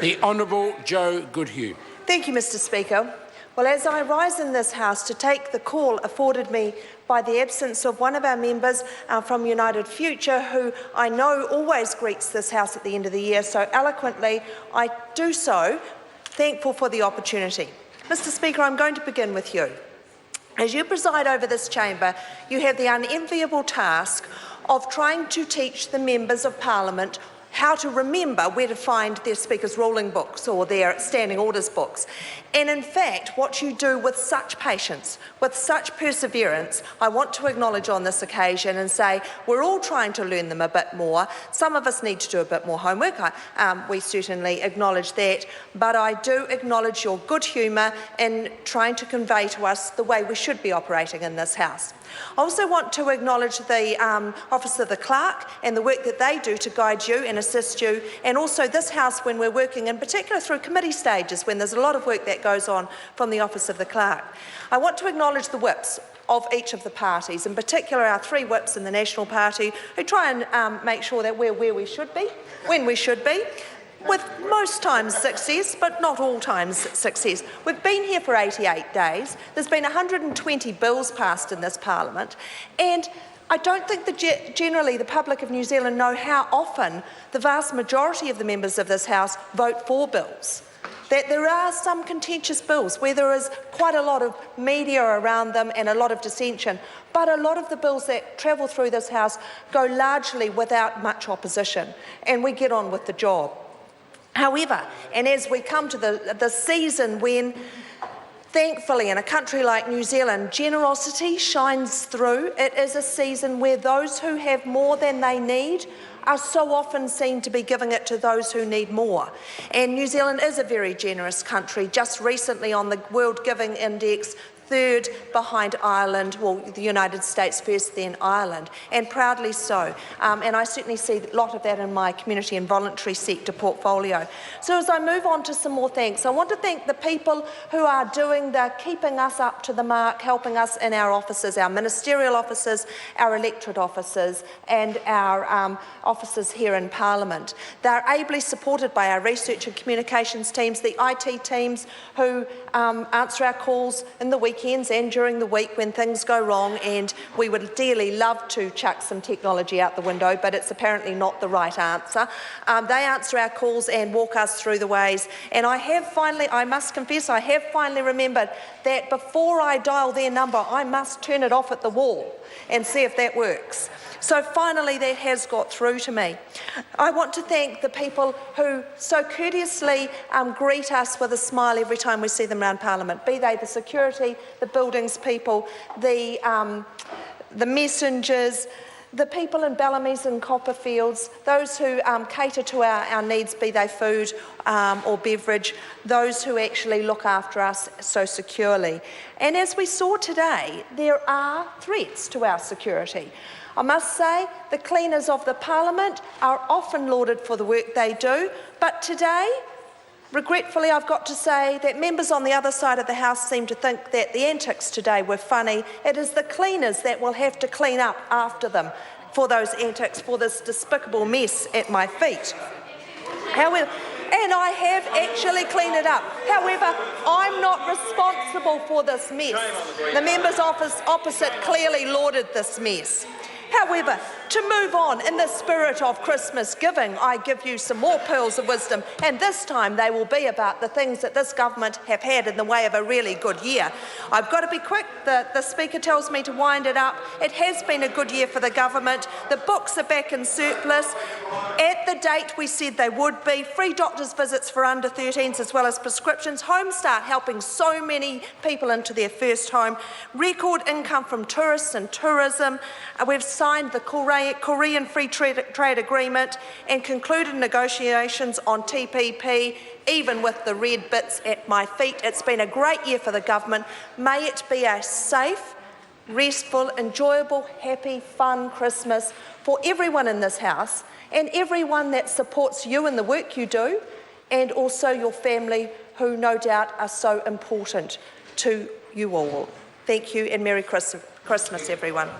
The Honourable Joe Goodhue. Thank you, Mr Speaker. Well, as I rise in this House to take the call afforded me by the absence of one of our members from United Future, who I know always greets this House at the end of the year so eloquently, I do so thankful for the opportunity. Mr Speaker, I'm going to begin with you. As you preside over this chamber, you have the unenviable task of trying to teach the members of Parliament how to remember where to find their Speaker's ruling books or their standing orders books. And in fact, what you do with such patience, with such perseverance, I want to acknowledge on this occasion and say we're all trying to learn them a bit more. Some of us need to do a bit more homework. We certainly acknowledge that, but I do acknowledge your good humour in trying to convey to us the way we should be operating in this House. I also want to acknowledge the Office of the Clerk and the work that they do to guide you and assist you, and also this House when we're working, in particular through committee stages when there's a lot of work that goes on from the Office of the Clerk. I want to acknowledge the whips of each of the parties, in particular our three whips in the National Party, who try and make sure that we're where we should be, when we should be, with most times success, but not all times success. We've been here for 88 days. There's been 120 bills passed in this Parliament, and I don't think that generally the public of New Zealand know how often the vast majority of the members of this House vote for bills. That there are some contentious bills where there is quite a lot of media around them and a lot of dissension, but a lot of the bills that travel through this House go largely without much opposition, and we get on with the job. However, and as we come to the season when, thankfully, in a country like New Zealand, generosity shines through, it is a season where those who have more than they need are so often seen to be giving it to those who need more. And New Zealand is a very generous country. Just recently on the World Giving Index, third behind Ireland, well, the United States first, then Ireland, and proudly so. And I certainly see a lot of that in my community and voluntary sector portfolio. So as I move on to some more thanks, I want to thank the people who are doing the keeping us up to the mark, helping us in our offices, our ministerial offices, our electorate offices, and our offices here in Parliament. They're ably supported by our research and communications teams, the IT teams who answer our calls in the weekends and during the week when things go wrong, and we would dearly love to chuck some technology out the window, but it's apparently not the right answer. They answer our calls and walk us through the ways, and I must confess, I have finally remembered that before I dial their number, I must turn it off at the wall and see if that works. So finally that has got through to me. I want to thank the people who so courteously greet us with a smile every time we see them around Parliament, be they the security, the buildings people, the messengers, the people in Bellamy's and Copperfields, those who cater to our needs, be they food or beverage, those who actually look after us so securely. And as we saw today, there are threats to our security. I must say, the cleaners of the Parliament are often lauded for the work they do, but today, regretfully, I've got to say that members on the other side of the House seem to think that the antics today were funny. It is the cleaners that will have to clean up after them for those antics, for this despicable mess at my feet. However, and I have actually cleaned it up. However, I'm not responsible for this mess. The member's office opposite clearly lauded this mess. However, to move on, in the spirit of Christmas giving, I give you some more pearls of wisdom, and this time they will be about the things that this government have had in the way of a really good year. I've got to be quick. The Speaker tells me to wind it up. It has been a good year for the government. The books are back in surplus. At the date we said they would be. Free doctors' visits for under 13s as well as prescriptions. Home Start helping so many people into their first home. Record income from tourists and tourism. We've signed the Korean Free Trade Agreement and concluded negotiations on TPP, even with the red bits at my feet. It's been a great year for the government. May it be a safe, restful, enjoyable, happy, fun Christmas for everyone in this House and everyone that supports you in the work you do, and also your family, who no doubt are so important to you all. Thank you, and Merry Christmas, everyone.